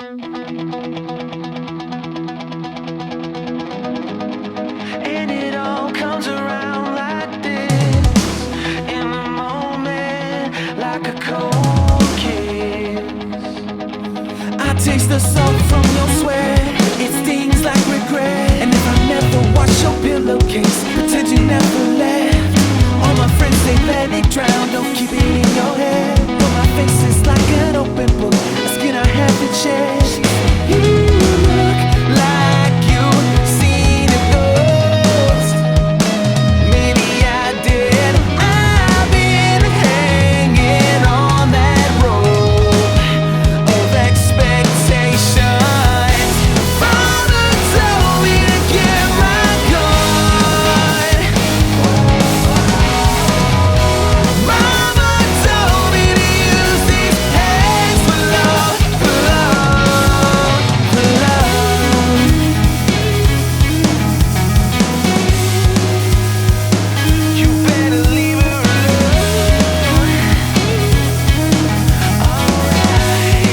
And it all comes around like this, in a moment, like a cold kiss. I taste the salt from your sweat, it stings like regret. And if I never wash your pillowcase, pretend you never left. All my friends say let it drown, don't keep it in your head. But my face is like an open book, a skin I haven't shed. You look like you've seen a ghost. Maybe I did. I've been hanging on that rope of expectations. Father told me to get my gun. Mama told me to use these hands for love, for love, for love. You better leave her alone. Alright.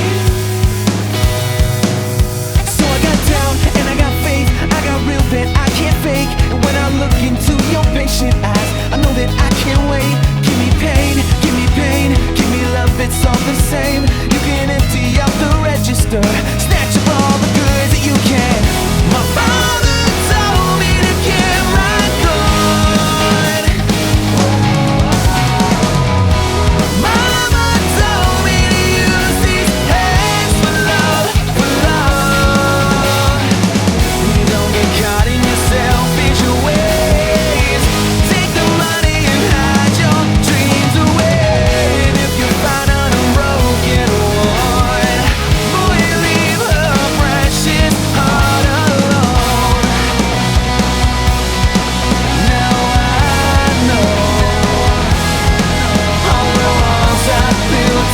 So I got down and I got faith, I got real that I can't fake. And when I look into your patient eyes, I know that I can't wait. Give me pain, give me pain, give me love, it's all the same. You can empty out the register, snatch up all the goods that you can. My father told me to get my gun. Mama told me to use these hands for love, for love. Don't get caught in your selfish ways. Take the money and hide your dreams away. And if you find an unbroken one, boy, leave her precious heart alone. Now I know all the walls I built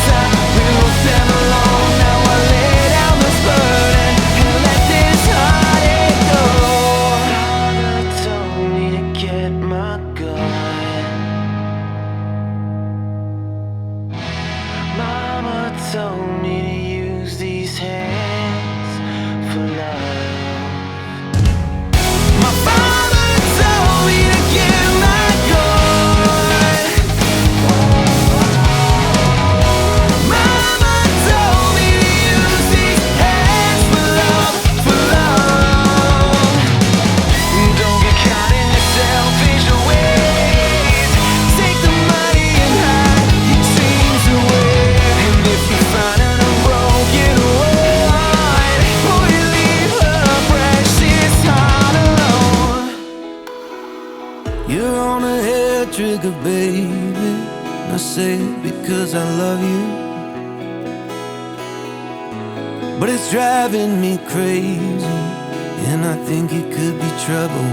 them alone. Now I lay down this burden and let this heartache go. Father told me to get my gun. Mama told me to use these hands for love. My father told me to get my gun. Mama told me to use these hands for love, for love. Don't get caught in your selfish ways. Take the money and hide your dreams away. And if you find an unbroken one, boy, leave her precious heart alone. You're on a hair trigger, baby. I say it because I love you, but it's driving me crazy, and I think it could be trouble.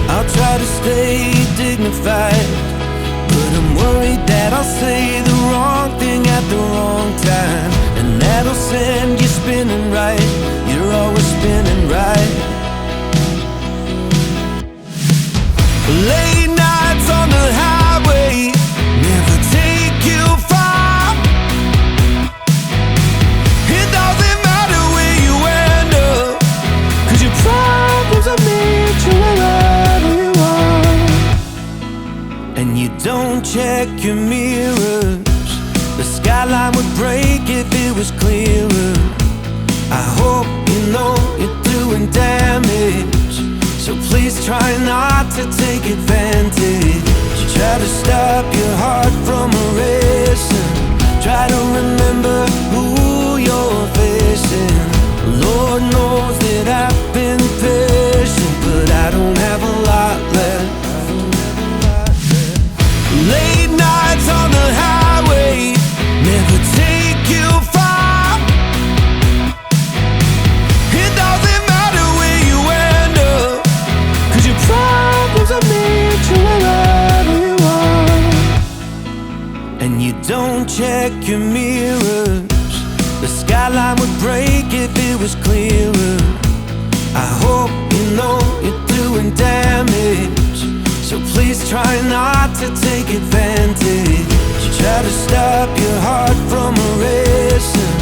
I'll try to stay dignified, but I'm worried that I'll say the wrong thing at the wrong time, and that'll send you spinning right. You're always spinning right. Late nights on the highway never take you far. It doesn't matter where you end up, 'cause your problems are meet you wherever you are. And you don't check your mirrors. The skyline would break if it was clearer. I hope you know you're doing damage, so please try not to take advantage. Try to stop your heart from racing. Try to remember who you're facing. Lord knows that I've been patient, but I don't have a lot left. Late nights on the highway never take you far. It doesn't matter where you end up, 'cause your problems are meet you wherever you are. And you don't check your mirrors. The skyline would break if it was clearer. I hope you know you're doing damage, so please try not to take advantage. Try to stop your heart from racing.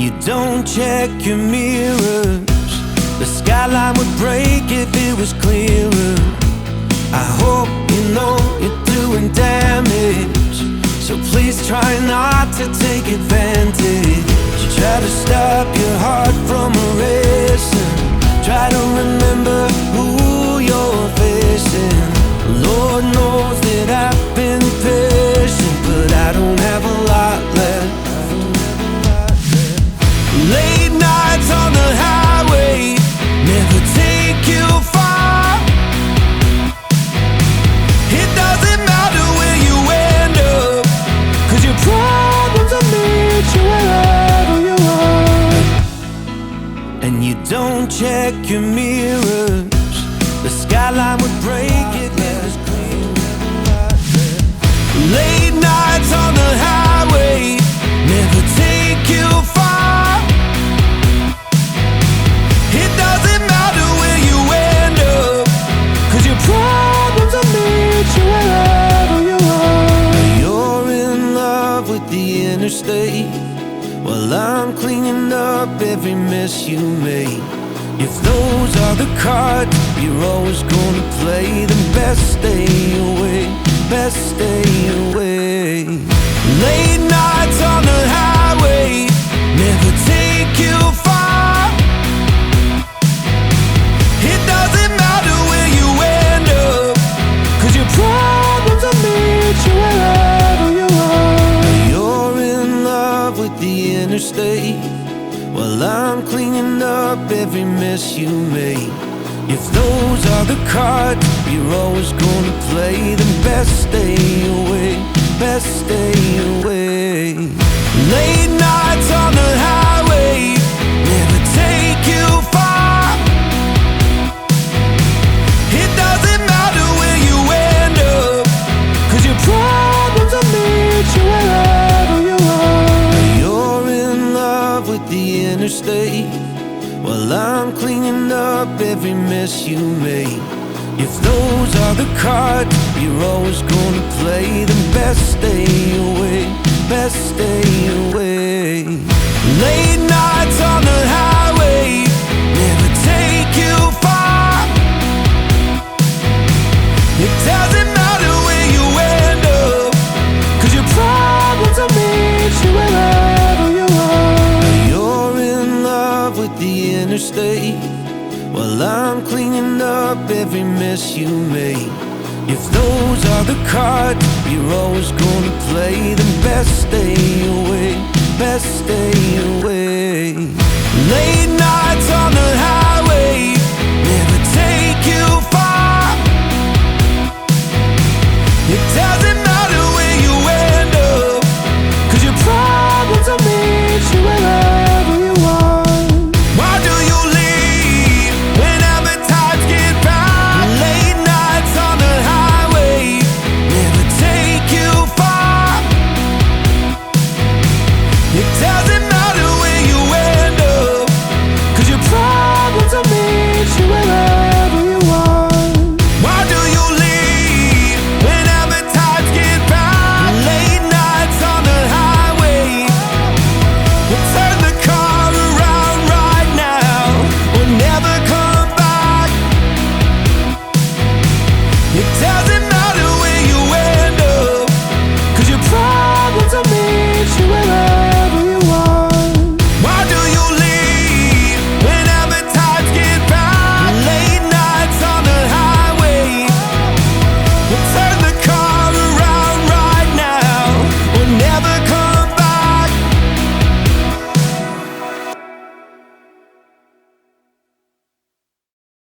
you don't check your mirrors, the skyline would break if it was clearer. I hope you know you're doing damage, so please try not to take advantage. Try to stop your heart from racing, try to remember who you're facing. Lord knows that I've been patient, but I don't have a lot left. Late nights on the highway never take you far. It doesn't matter where you end up, 'cause your problems will meet you wherever you are. And you don't check your mirrors, the skyline would break if it was clear. Late nights on the highway never take you far. It doesn't matter where you end up, 'cause your problems will meet you wherever you are. You're in love with the interstate, while I'm cleaning up every mess you made. If those are the cards you're always gonna play, then best stay away, best stay away. Late nights on the highway never take you far. It doesn't matter where you end up, 'cause your problems will meet you wherever you are. You're in love with the interstate, while I'm cleaning up every mess you made. If those are the cards you're always gonna play, then best stay away, best stay away. Late nights on the highway never take you far. It doesn't matter where you end up, 'cause your problems will meet you wherever you are. You're in love with the interstate, while I'm cleaning up every mess you made. If those are the cards you're always gonna play, then best stay away, best stay away. Late nights on the highway never take you far. It doesn't matter where you end up, 'cause your problems will meet you wherever you are. You're in love with the interstate, while I'm cleaning up every mess you made. If those are the cards you're always gonna play, then best stay away, best stay away.